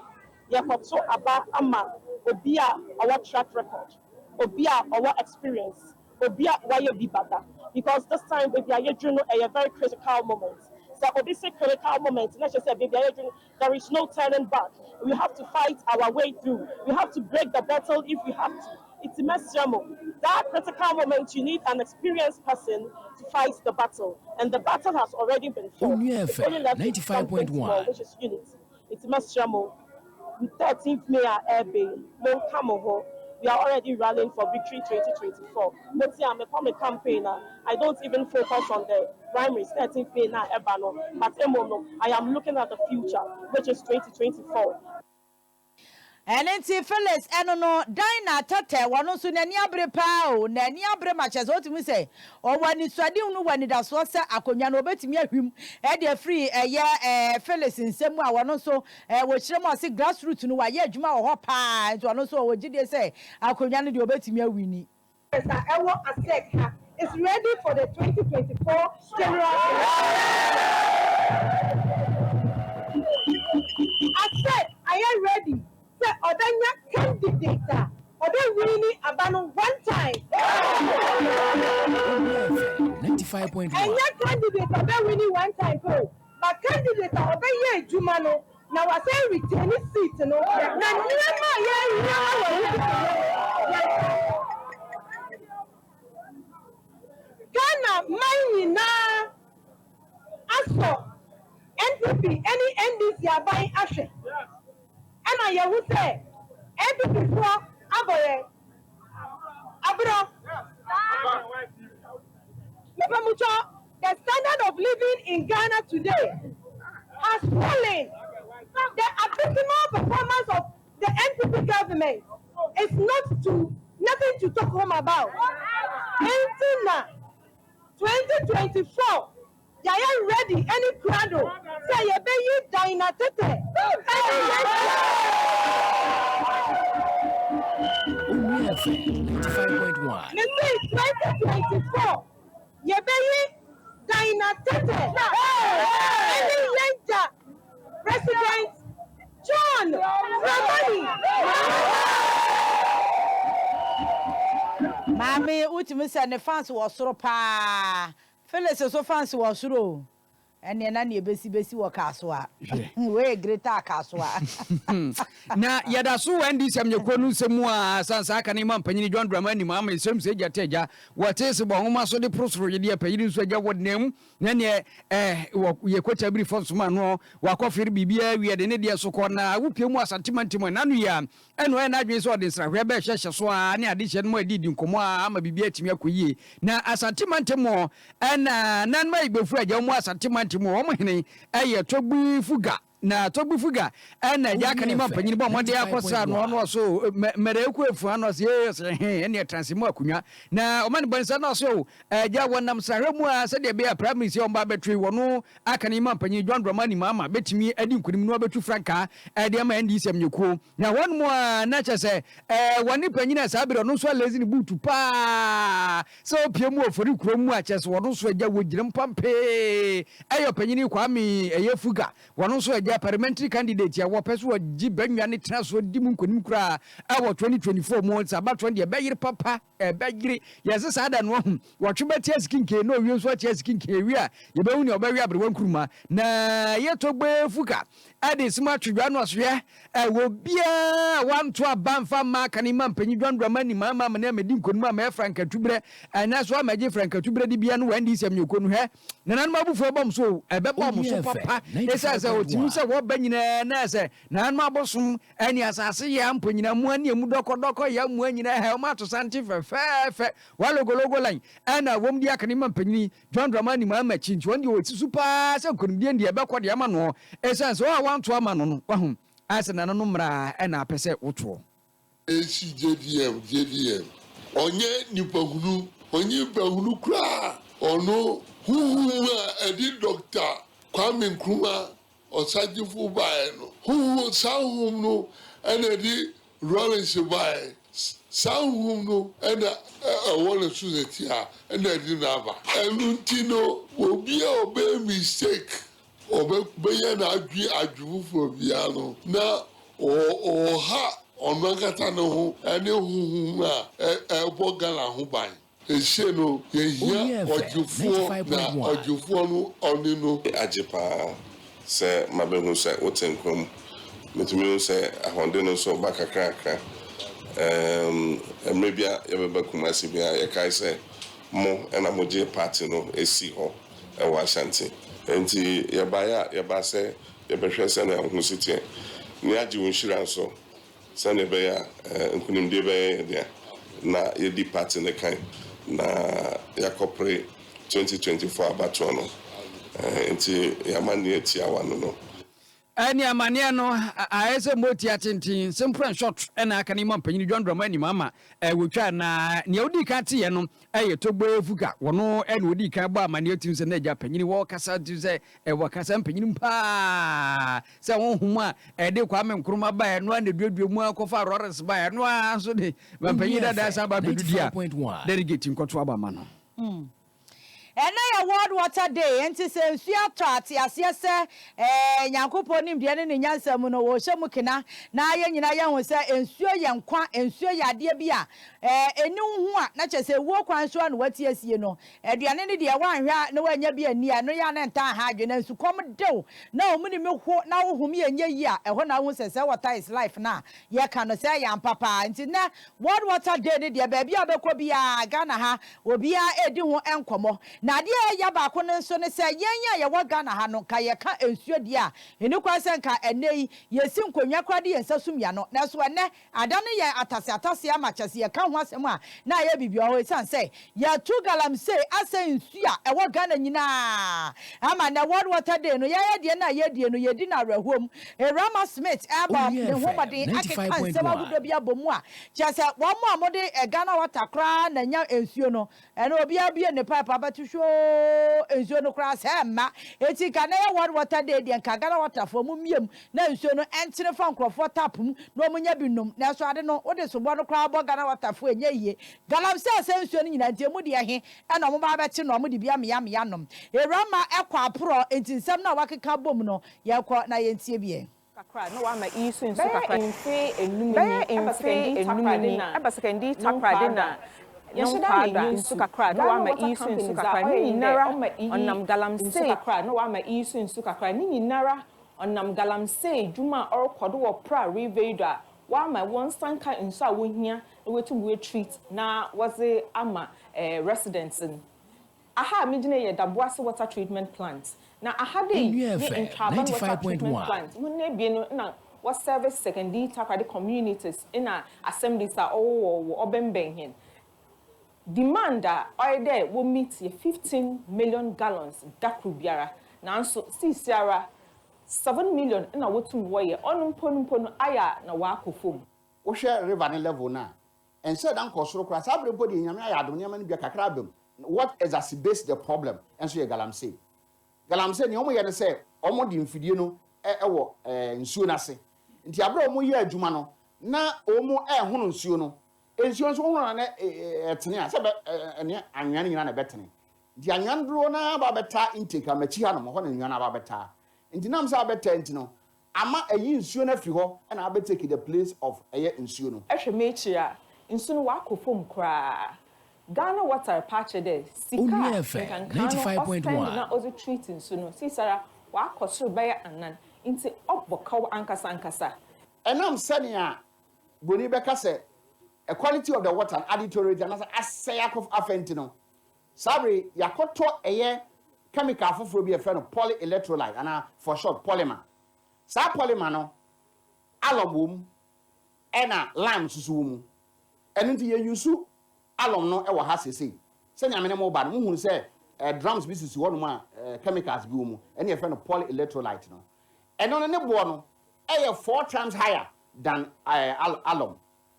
yakoto aba ama obia our track record. Obia our experience. Obia why you be better. Because this time baby a very critical moment. So obviously critical moment. Let's just say baby there is no turning back. We have to fight our way through. We have to break the battle if we have to. It's a mess. That critical moment, you need an experienced person to fight the battle, and the battle has already been fought. Onua FM 95.1, which is unity. It's a mess. With 13th May Air Bay, we are already rallying for victory 2024. I'm a campaigner. I don't even focus on the primaries 13th May now Ebano, but I am looking at the future, which is 2024. Enenti Felix enono dina tete wono so nani abre pa o nani abre matches otimi say o wani swade unu wani da so se akonya no obetimi ahwim e de free Felix nsemu a wono so wo kiremo ase grassroots no wa ye adwuma wo ho pa nto wono so wo gide say akonya no de obetimi awini ewo asek ha is ready for the 2024 general asek I am ready. Odanya candidate, Odan winning Abano one time. 95.1. And your candidate are winning one time, but candidate are obeying Jumano. Now I say retain his seat, no. Ghana, mine now. As for NPP, any NDC are buying action. And I would say, NPP for Abro. The standard of living in Ghana today has fallen. The abysmal performance of the NPP government is nothing to talk home about. Until 2024, they are ready. Any crowd say you be you dynatete. Onua FM 95.1. 2024, you be you dynatete. Any Ranger President John Ramani. Mami, ultimate send the fans was so pa. Fellas so fans was so. And then any besi wa kaswa. We greater kaswa. Na yada so wendi sem yekonu semu a sansa aka ni mampanyini John Dramani mama sem se jateja watese bo homa so de prosro yede apanyini so agya wodnem na ne yekwata biri fonso ma no wakofiri bibia wi de ne de so ko na wupie mu asantimantimo na no ya eno na adwen so de nsra hwe be hyehye so a ne ade hye no adidi nkomo a ama bibia atimi akoyie na asantimantimo na nan ma igbefu agya mu asantimantimo wo hene togbu fuga na togbu fuga na ya kan imam panyini bo mo de akosa no so mere ku efu ano se ene transimo akunwa na o man bansa no so ja wonam sahwe mu a se de be prime minister on ba betwe wono akan imam panyini John Dramani mama betimi adi nkunim no betu franka de ma ndi sem nyeko na won mu na chese woni panyini asabiro no so lazy ni butu pa so pie mu ofori kuro mu a chese wono so ja wogirim pampe ayo panyini kwami fuga wono so parliamentary candidate ya wopeso wagi banwa ne traso di mu nkonim kura awo 2024 months about 20 be yire papa be yire yes sada no hu wotwe tia skinke no wi so tia skinke wi a ye be hu ne obawi abrewan kuruma na ye togbe fuka ade smart dwa no so ye wo bia wanto abanfa ma kan imam panyi John Dramani mama me na medi nkonim ma e franka tubre na so amaje franka tubre di bia no wandi sem nyekonu he na nan ma bufu bom so e be bom so papa esa sa otimi se wo banyina na se na ma bosom ani asase ya mponyina mu ani emu doko ya mu anyina he ma to santi fe walogologo lan ana wom dia kan imam panyi John Dramani mama chinchi wandi o ti super se nkonim dia ndi e be kɔ de ama no esa so wa wanto ama no no wahum asa na no mra na apese woto JDM onye nipahunu onye bahunu kra ono huhuma edi doctor Kwame Nkrumah osajifu bae no huhu sahum no ena di Lawrence bae sahum no ena wona society a ena di naba enuntino obi obe mistake obe na adwu for biano na ha onagata no ho ene huhu a bogala ho ban ese no yehia ojufuo na ojufuo no onino ajepa se mabenu se otenkom metumi se ahonde no so bakakaka emrebia yebeba kumasi bia yekai se mo ena moje party no esi ho e wa Ashanti enti yeba se yebehwe se na ho sitie ni aji wonhira so se ne be ya nkunim de be dia na yedi party ne kan na yakopre 2024 abato no enti yamani etia wano no ani amane no aese moti atintin simple and short na aka ni mampanyini John Dramani mama wotwa na ne odi ka te ye no togbo fuka wono ene odi ka ba amane atin se na ja panyini wo kasa tu se wakasa mpanyini mpa se won huma de Kwame Nkrumah ba no na duadua mu akofa Lawrence ba no so de mampanyini dada sa ba bedudia delegate nkoto aba ma no And I World Water Day, and to say, Fiat, yes, Yankopo nim de ne nyansa mu no wo hyemukina na ayanyina yan wo se ensuo yankwa ensuo yade bia eni hu a na chese wo kwan so na wati asie no aduane ne de wanhwa na wanya bia ni a no ya na nta ha adwene nsu kom dew na omuni me ho na wo hum ye nya yi a eho na wo se water is life na ye ka no se yan papa nti na World Water Day ne de ba bia bekọ bia Ghana ha obi a edi ho enkomo na de ya ba ko ne so ne se yenya ye wo Ghana ha no ka ye ka ensuo dia eni kwasen ka enei yesi nkonwa kwade yensasum ya no na so ene adane ye atase amachase ye ka ho asem a na ye bibio ho san say ya tu galamsey asen nsu a ewo Ghana nyina ama na World Water Day no ye de na ye die no ye di na rahom Rama Smith aba ne ho bade akeka nsema gudo bia bomu a chese wo mo amode Ghana water kra na nya ensuo no ene obi abie ne pipe abatu sho ensuo no kra se ma eti ka na ye World Water Day de nka Ghana water for mu miem na ensuo no entene fa nkrofo tapum na omunya binom na so ade no ode so bo no kra bo Ghana water for enye yie galamsey ensuo no nyina ntie mu de he ena omo ba beti no omo de bia me ya nom Rama ekwa apro entinsem na wakeka bom no ye kọ na ye ntie bie kakra no wa ma isu nsu kakra infe enumini abasekendi takra de na yeshida nsu kakra no wa ma isu nsu kakra ni nara onam galamsey kakra no wa ma isu nsu kakra ni nara onam galamsey juma orkodo wo pra riveida wa ma won sanka nsu a wohia wetum we treat na waze ama residents aha mijine ye Daboase water treatment plant na aha de ye Nhyiraba water treatment plant munne bie no na what service secondary takrade communities in a assemblies are all obemben hin demand oil there will meet 15 million gallons dakru biara na so sisiara 7 million na wotum woye onumponumpono aya na wa akofom wo hwe river ne level na and said uncle soro kra sabre body nyame aya adom nyame ne bia kakra bem what exacerbates the problem and so ye galamsey ne omo ye ne say omo di mfidie no ewo nsuo na se nti abra omo ye adwuma no na omo hono nsuo no nsuo so hono na etene a se ene anwan nyina na betene nti anwan dro na ba beta intake amachi ha no mo ho na nwan ba beta nti nam sa beta nti no ama ayi nsuo na fi ho na abetake the place of eye nsuo no ehwe mechi a nsuo no wa akofom kra Ghana water patch there. Sika 95.1. Na ozo treating so no. Sisara wa akosoro baya anan. Inti obbokaw ankasa. Enam senia boni beka se a quality of the water and additory and asaya of afenti no. Sabri yakoto eye chemical foforo bi e fe no polyelectrolyte and for short polymer. Sa polymer no alum ena lime susu mu. Enu nti ye yusu alum no e wo ha sese se nyame ne mo ba no hu se drums bi sisi wono ma chemicals bi wo mu ene e fe no polyelectrolyte no eno ne bo no e 4 times higher than alum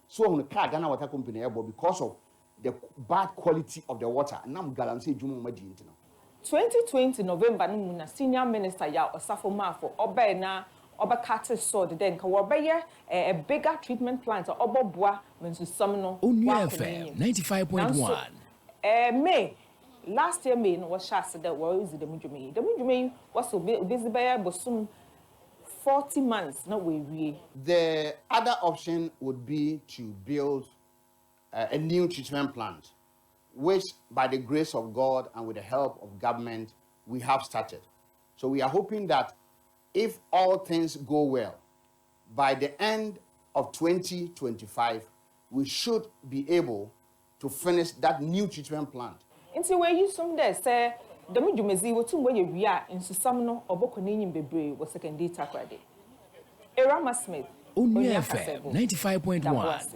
so hu ka Ghana Water Company e bo because of the bad quality of the water nam galamsey dwuma ma di ntino 2020 November no mu na senior minister ya Osafo Mafo oba na obakate sword then ka wobeye a bigger treatment plant oboboa mensu some no Onua FM 95.1 May last year May no was shas that was the mujumi was so busy by bosum 40 months no we the other option would be to build a new treatment plant which by the grace of God and with the help of government we have started. So we are hoping that if all things go well, by the end of 2025, we should be able to finish that new treatment plant. Inti we use some there say the mujumezi wotum we we are in susam no oboko nyim bebre wo second data krade. Rama Smith Onua FM 95.1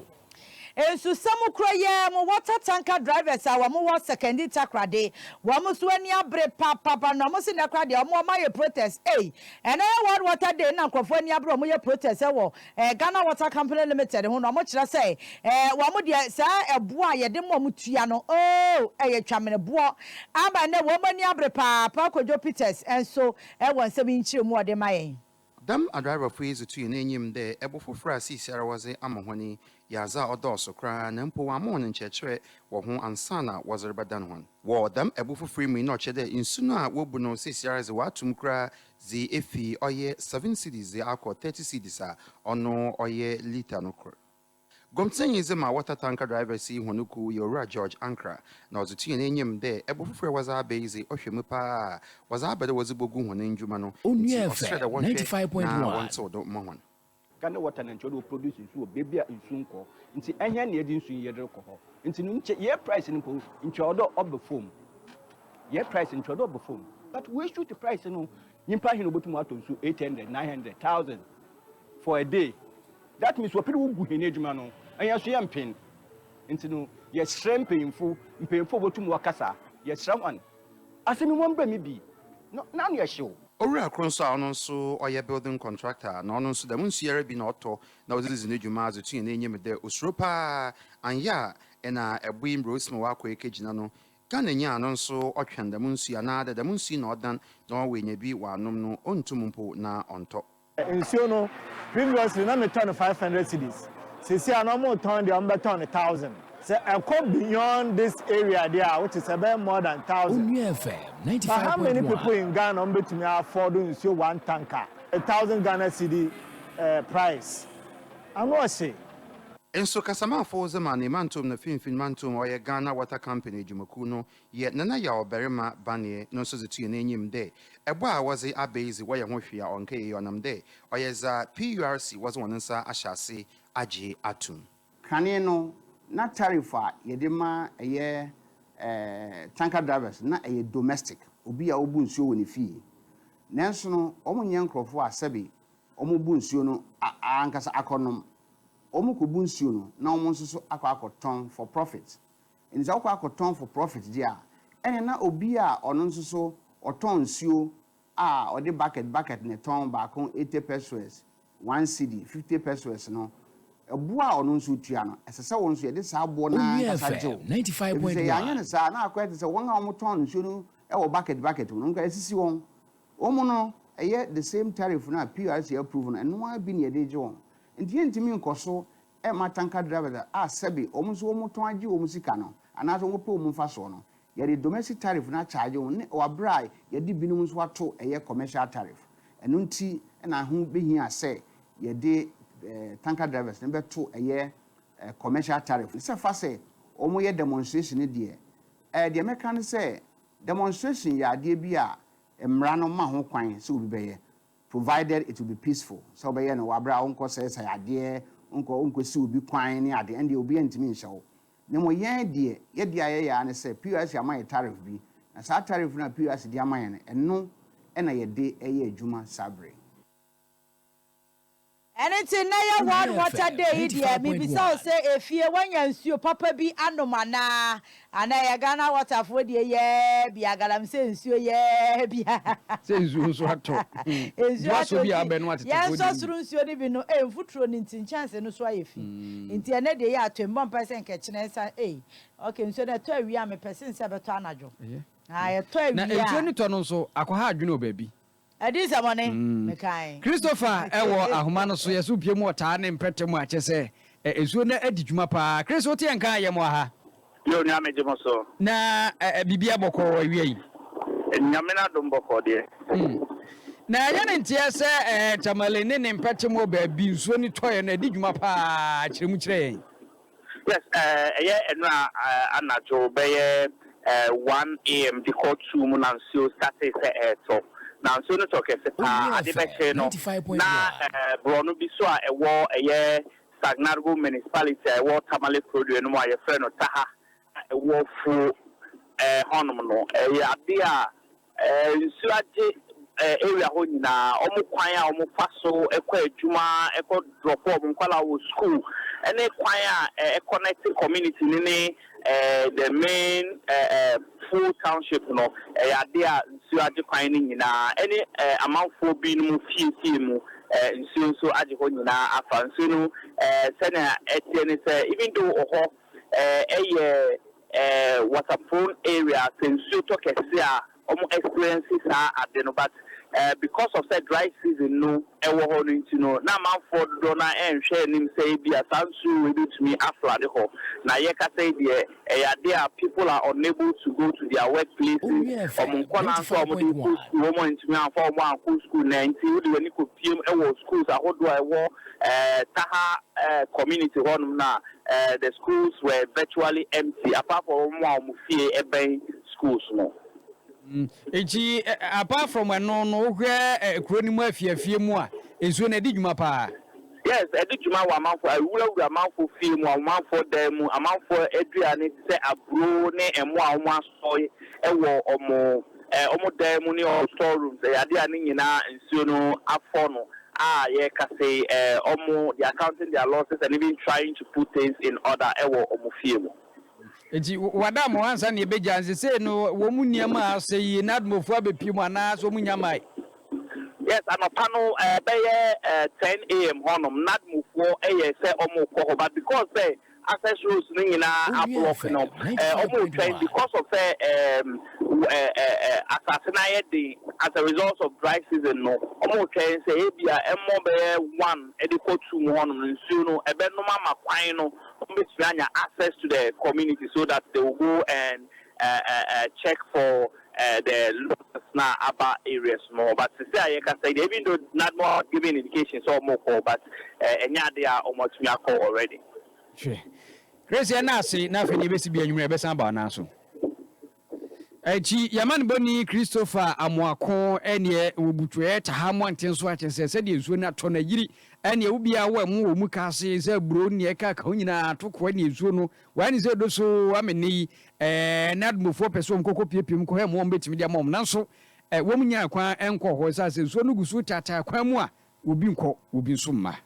Ensu samu kroye mo water tanker drivers awa mo wa second takrade wa mo so ani abre papa no mo se na krade mo ma ye protest ena World Water Day na nkrofo ani abre mo ye protest wo Ghana Water Company Limited ho no mo kira say wa mo de sa eboa ye de mo tua no ye twamene boa aba na wo mo ani abre papa kojo Peters enso e won se bi nchire mu ode mayen Dam a driver freeze to name there, Ebo for Frasi Sarah was a Amahoni, Yaza or Dosso cry, and Empo Amon and Chechre, Wahon and Sana was a badan one. War them Ebo for free me not ched in sooner wobuno 6 years watum cry, the Efi or ye 7 cities, the Aqua 30 cities or no or ye liter no cr. Gomsen is my water tanker driver see Honuku, your George Ankra. Now the tea name there, Ebo for was our base, Oshimupa, was our better was a bogun in Jumano. Onua Midday 95.1. So don't moment. Kana water and chodo produce in baby in sunko. Into any needing to year alcohol. Into year price in chodo of the foam. Year price in chodo of the foam. But we shoot the price in Nimpa Hinobutumato to 800, 900,000 for a day. That means what people who in age man. And you're champagne. Into yes, shrimping full, paying for what to Wakasa. Yes, someone. As in one baby. None you're sure. Ora Cronsa so or your building contractor, no so the Monsieur be not to. Now this is new Jumas between Yaa Midday Usropa and Yaa and a Wim Rose Mawako Kajinano. Can Yaa non so Ocean the Munsi another the Munsi Northern, nor when you be one no on Tumumpo na on top. In Siono, previously, not a ton of 500 cities. Since I no more turn the under ton 1,000. So I come beyond this area there, which is about more than 1,000. Onua Midday 95.1. How many people in Ghana to me afford to one tanker? 1,000 Ghana cedi price. I'm not saying. And so Kasama for the money mantum the fin mantum or a Ghana water company Jumakuno, yet Nana Yao Berima Banye, no so the Yaa Midday. A boy was a abase why I want on K on them day, or as a PURC was one answer, I shall say, Aji Atum. Canino, not tarifa, Yedema, a year tanker drivers, not a domestic, Obia Obun show in the fee. National, Omo Yanko for a Sebi, Omo Bunsiono, Ancas Aconum. Omukubunsiono na omonso akwakoton for profit. Eniza akwakoton for profit dia. Ene na obi a ono nso so oton nsuo a ode bucket ne ton ba kon 80 pesos, 1 cedi, 50 pesos no. Ebo a ono nso tua no. Esese won nso ye de sa abo na kasaje. 95.1. Ya nya ne sa na akwete se won a omoton nsuo no e wo bucket no nka esisi won. Omo no eye the same tariff na PRC approve no eno bi ne de je won. Nti ntimi nkoso e matanka driver a sebi omuso omuton agi omusika no anaso ngope omumfa so no ye the domestic tariff na charge on ne obrai ye di binum so ato eye commercial tariff eno nti na ho behia se ye de tanker drivers ne beto eye commercial tariff se fa se omo ye demonstration ne de de meka ne se demonstration ya de bi a emra no ma ho kwan se obi beye provided it will be peaceful. So by no wabra unko says I adie unko si obi kwan ni ade and obi antimi nhyɛ. Na mo yen die ye dia ye ya ne say PURC amay tariff bi. Na sa tariff na PURC dia amay ne eno na ye de eye adwuma sabre. Anything na ya one water day dear me be so say efie wanya nsuo papa bi anomana ana ya Ghana water for de ye bia galam say nsuo ye bia say nsuo so ato nsuo bi abenu atete ya so suru nsuo ni bi no mfuturo ni ntin chance no so ayefi nti ene de ya atembo mpese nke kine sa okay nsuo na to awia me pese nse beto anajo ya to awia na nsuo ni to no so akwaha adwene obabi Adisa money mekai Christopher ewo ahoma no so yeso pie mu ota ne mpete mu ache se esuo na adijuma pa Chris oti enka ye mo ha yo nya mejimo so na bibia boko awie yi nyame na dom boko de na ya ne ntie se tamale ne mpete mu ba bi nsuo ni toye na adijuma pa kire mu kire yen yes ye enu anajo be ye 1 am the court room na nsuo start say so na nso no toke se pa ade be che no na brono bi so a ewo eye Stagnargo municipality ewo Tamale produce no aye frɛ no taha ewo fu honom no ade a nsu age area ho nyina omo kwan a omo fa so ekɔ adwuma ekɔ drop off nkwala wo school ene kwan a connect community ni the main full township no ade a nsu age kwan ni nyina ene amanfo bi no mu fie mu nsu so age ho nyina afa nsu no sena etie ni say even though oho waterprone area nsu to kese a omo experiences are ade no but because of the dry season no WOHO no na manfo do na enhwe nim say bia sansu we do to me afla de ho na ye ka say there people are unable to go to their workplaces omunkona so omudi school mo ntimi afọ mo anko school 19 we ni ko piem schools ahodo ewo taha community honum na the schools were virtually empty apart from mo fie eben schools no. Apart from no where kronimu afiafie mu a enso na di dwuma pa. Yes, edi dwuma wa manfo awura manfo fie mu manfo dem mu manfo aduane se abro ne emo a omo asoy ewo omo dem mu ne storerooms yade ane nyina nsuo no afọ no ye ka say omo they accounting their losses and even trying to put things in order ewo omo fie mu. Eji wada mo ansa na ebejanze say no wo mu niam a say na admofo abepiem ana so mu nyamai. Yes, I'm a panel 10 a.m. honum not move for say omo ko but because access rules ni na block no omo train because of assassination as a result of dry season no omo train say ebia emmo be 1 ediko 2 honum nsuo no ebe no mama kwan no omo access to the community so that they will go and check for the now about areas more, but to say I can say even though not more giving indications or more call, but they are almost call already. Sure. Crazy and Nasi, nothing you be a new best about now. Yaman Boni Christopher Amwako and ye Ubutwe Tahamwan Tenswat and said you were not on a yiri and you be aware more Mukasi is a brony Kakonina took when you zuno when is it so I mean not move for person coco pipim cohem won't bet me their mom nanso a woman yakwa and co as a sonu gusutata quamwa will be summa.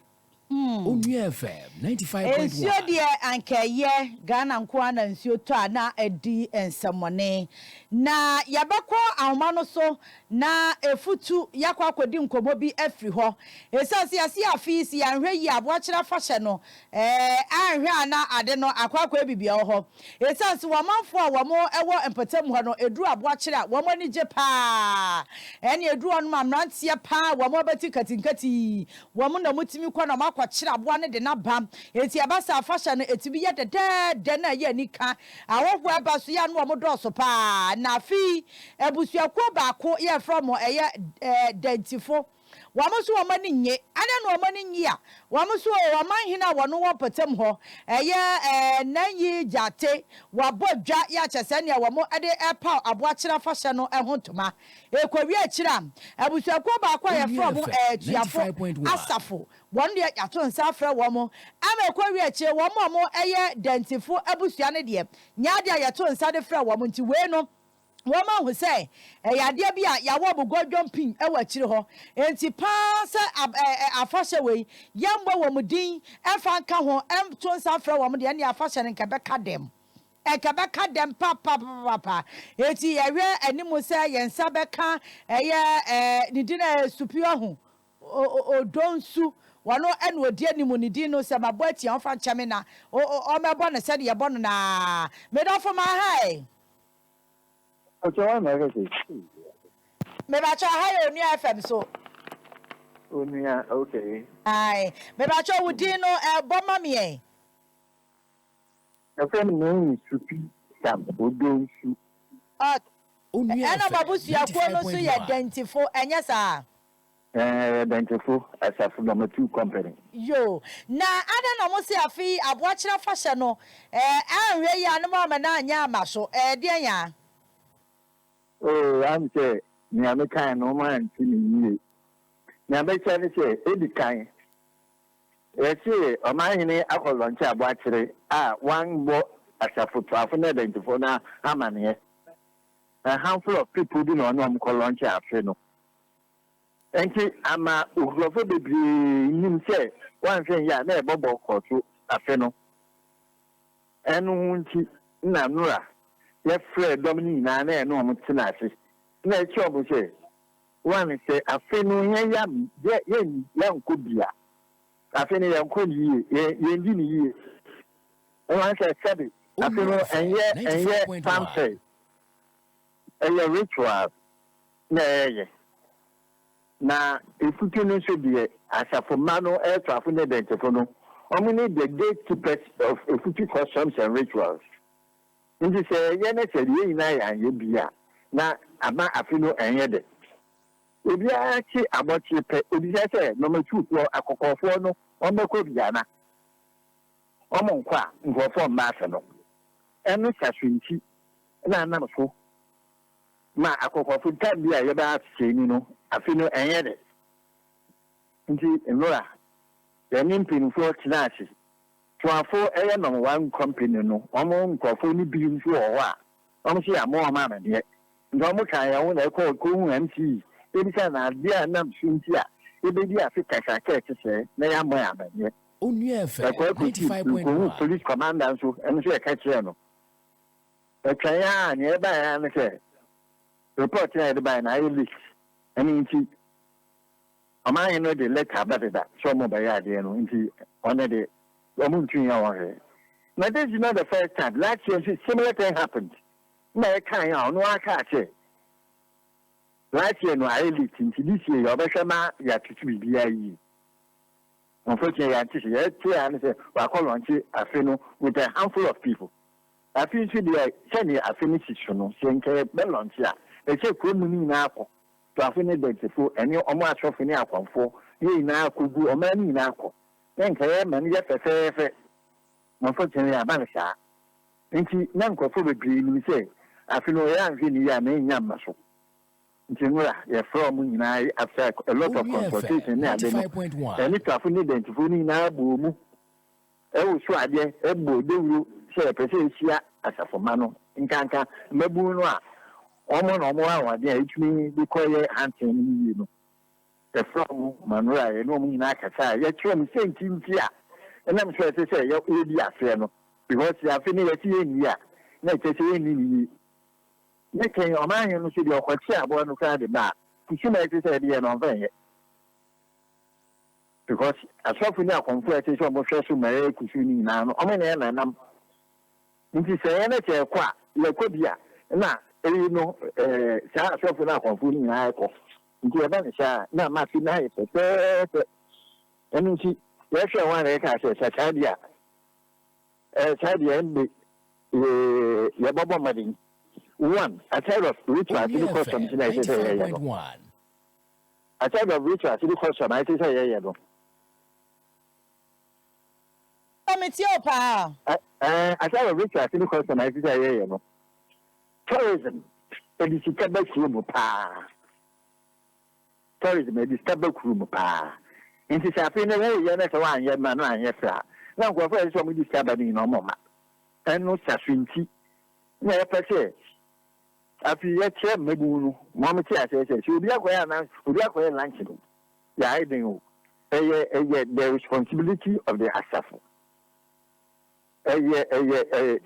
Onua FM 95.1. Ensio de ankeye Ghana nkwa na ensio to na edi ensamone na yabako ahoma no so na efutu yakwa akodi nkomo bi afri ho esanse ase afisi yanhwe yi aboakira fashe no anhwe ana ade no akwa bibia ho esanse wamanfo a wamo ewo empatam ho no eduru aboakira wamo ni je pa ene eduru no mamrantie pa wamo beti katinkati wamo na mutimi kwa na kwachira aboa ne de na bam enti abasa afasha no etibi ye de na ye nika awofu abaso ya no omodoso pa na fi ebusuako baako ye from eye dentifo wamusu wamani nye ana no wamani nyia wamusu wamanhina wono wopatam ho eye nanyi jate wabodwa ya chese ne wamo ade epa aboakira fasha no ehontoma ekwawi akira ebusuako baako ye from tuafo asafo one day yato nsa afra womo ama ekwawi akire womo eye dentifo abusua ne de nya de yato nsa de fra womo nti we no woma hu say yade bia yawo bugodwom pin ewakire ho enti pa se afashe we yambo womudin efa nka ho to nsa afra wom de ne afashe ne nkabeka dem ekabeka dem pa enti yewe animu se yensa beka eye nidina supio ho odonsu wano enu odi animu nidino se mabo atia ofa nchame na o mebo ne se de yebo no na medofo ma hai. Okay, I'm okay. Me ba cho ha Onua FM so. Onua, okay. Ai, me ba cho wudi no boma me e. FM no supi sam odonsu. Onua. Ana babusu yakwo no so ye dentifo enya sa. Dentifo asafu number 2 company. Yo, na ada no mo se afi aboakira fashion no anhwe ya no ma na anya amaso de ya. Oh, I'm saying, Niame kan no man tini. Niame chani say, edi kan. Ese o man ni akolonche aboakire one bo asafu twafo na dentifo na amane. A handful of people do not know am kolonche afi no. Enti ama ugrofo bebri nim say one thing ya na ebobo koto afi no. Enu nti na nura ye Fred Dominic na na no mo tinase na chobu say one say afenu ye nko bia afenu ye nko ni ye ndi ni ye one say sabi afenu enye pampe enye ritual na ye na efutu no so de asafoma no trafo ne dentefo no omini the gatekeepers of efutu customs and rituals nti se ye na se ye ina ya ye bia na ama afino enye de obi a chi abochi pe obi se number 2 for akokofo no omeko bia na omonkwa ngofo mma no enu saswinti na anam so ma akokofo tabi a ye ba tseni no afino enye de nti enora yani mpinfo kinasi twafo eye no one company no omo nkofo ni bi nso o ho a omo se amo ma de ndo kan ya wo na ko hu MC ebi sa na de anam sunti a ebe di Africa ka se na ya mo ya de Onua FM 95.1 police commander so em so e ka kire no e kan ya na e ba ya na se report na e ba na e leak ani nti ama you know the letter better so mo ba ya de no nti on the omo ntun ya wo he na this is not the first time last year similar thing happened na e kan ya no aka che last year no I leak nti this year you be ma ya tutu bibia yi unfortunately ya tisi ya tia and say wa call launch afeno with a handful of people afin so dey send ya afini no se nke be launch a e che ko mu ni na akọ to afini dentefo eni omo asofo ni akwamfo ye na akogu o ma ni na akọ nke ya ma ni ya fefefe unfortunately ya ban sha nti na nkofo bebre ni se afino ya nhwe ni ya na nya maso Jinura, you're from United after a lot of consultation. And it's a funny identity now, boom. I was sure I did a bodu, say a presentia as a formano in Kanka, Mabunwa. Almost no more, dear, it means the quiet hunting, you know. The from Manura, no mean Akasa, yet you're saying things here. And I'm sure to say, you're idiot, because you are finished here. Let us say, Making your man in the city of Quachia, born to cry the back. You make this idea on very because as often now, conflict almost so many Kusuni now. I mean, and I'm into saying it, Yakodia, and now, you know, Sarah Sophie now confusing Iko. Into a banisha, not much nice, and you see, yes, I want to say, Sadia, Sadia, your Bobo Madding. One, a child of ritual, city custom, I say, a child of ritual, city custom, I say, a child of ritual, city custom, I say, tourism, it is a tabak room, tourism, it is tabak room, in this afternoon, you're not one, yet man, yes, sir. Now, go for some discovery no more, and no sashinti, never per se. After yet, Mebu, Mamma says, you'll be a lunch. Yeah, I know. The responsibility of the Asafo. A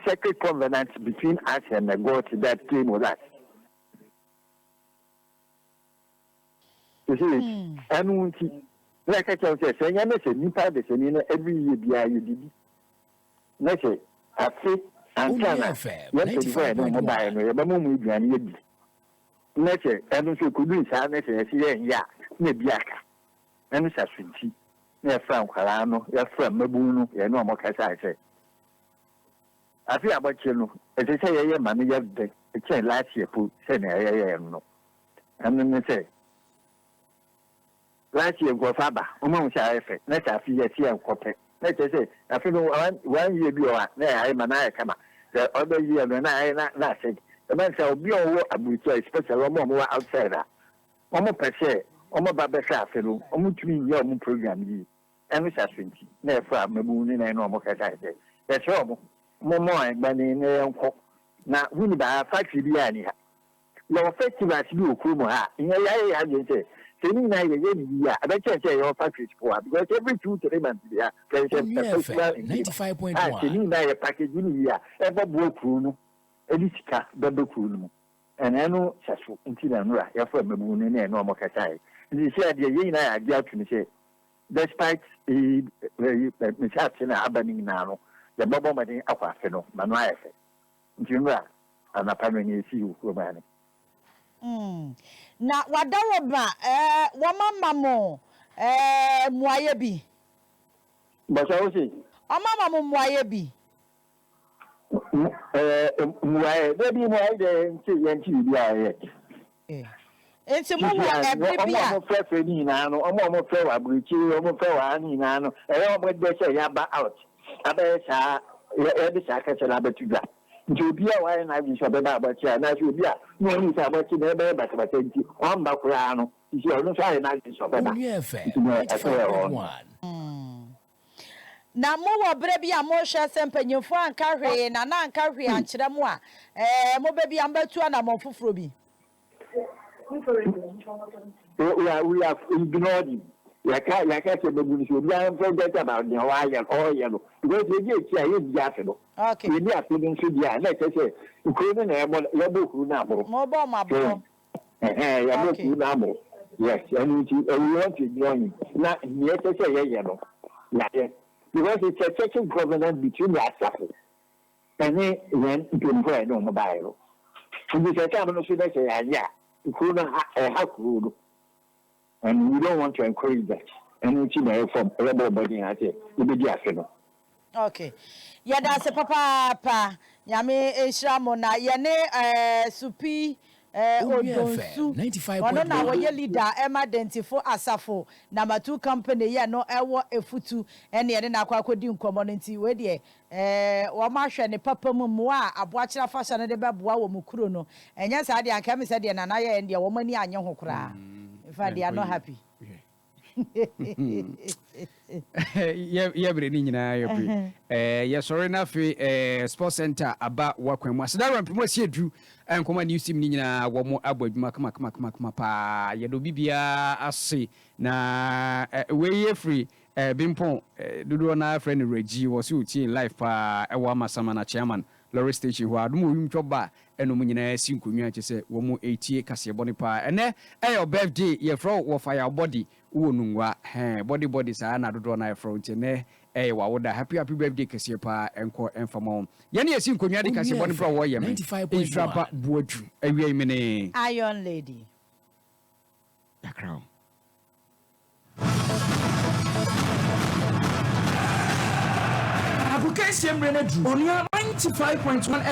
sacred covenant between us and the God that came with us. You see, and like I tell you, saying, I say, you pay the same every year, you did. Let's say, I say, and yes, no mobile, no moment, and nature, and so could be silent, yeah, maybe Yaka, and Sassinti, near Frank Carano, your friend Mabuno, and no more as I say. I feel about you, as I say, I am a year, a chain last year put, saying, I am no. And then they say, last year, go Faba, almost I effect, let us see a tea and copy. Let us say, I feel 1 year you are there, I am an eye come. The other year, when I not said, the man shall be all a special more outsider. Almost per se, almost Babasa, fellow, almost to me, your program, and Miss Asfinty, therefore, Maboon and normal as I say. That's all. More and uncle. Now, we buy a factory behind here. Your festival as you, Kumo, in a year, I say. Yeah, I can't say your factory for because every 2 to 3 months, yeah, there's a 95.1. I need a package in here, ever broke room, Eliska, double room, and I know Sasu, incident, right? You're from the moon and normal Kasai. And he said, yeah, I got to say, despite the mishaps in happening now, the Bobo Madin Aquafino, Manuafe, Jimra, and apparently see you, Romani. na wadaroba wamama mo muaye bi Basa osi omama mo muaye bi muaye de nti yanti bi aye enti mo wa ebibia mo fe ni na no mo fe wa bruchi mo fe wa ni na no mo de se ya ba out abesa ya de sa ka se na betuga nti obi a wa na bi so be ba ba chia na so obi a no ni sa ba chi na be ba ba nti o mba kura no isi o no so na bi so be ba na mo wo bre bia mo hwe sempanyefo anka hwe na na anka hwe ankyere mo a mo be bia mbatu na mo foforo bi we are ignored. Like I said, we are forget about the Hawaiian oil because we get here in Jaffino. Okay. We are feeling to the let's say, including Yabuku Namo. Mobile, my boy. Yabuku Namo. Yes, and we want to join. Not yet, I say, yellow. Because it's a second covenant between the Assassins. And then went to pray on the Bible. And we said, I'm not sure that yeah. And we don't want to encourage that. And we see from everybody I say, you be there. Okay. Yeah, that's a papa. Yame Eshamona, Yane Supi Odonsu 95.1. Na wo leader emergency asafo number 2 company ya no ewo efutu ene ye na akwakodi nkomo nti we de wo ma hwe ne papa mu a aboakira fashion ne de beboa wo mukuro no enya sa de anka me se de na na ye de wo mani anye ho kura if they are not happy yeah bre ni nyina ya pre ya sorry na fe sports center aba wakwan mu asedara mpimo si edu enkoma news team ni nyina wo mo abadwuma kama pa ya do bibia ase na we ye free bimpon dudu na friend Reggie was you in life pa e wa masama na chairman Lorry station ho adum oyum twoba eno mu nyina si nkonwa chese wo mo etie kase boni pa ene your birthday ye fro wo fire body wo nungwa body sa na dodo na fro ntene wa woda happy birthday kase pa enko enfamo ye ne si nkonwa de kase boni pa wo ye me Nhyiraba Boadu awie mene Iron Lady Okrah Application Onua 95.1 FM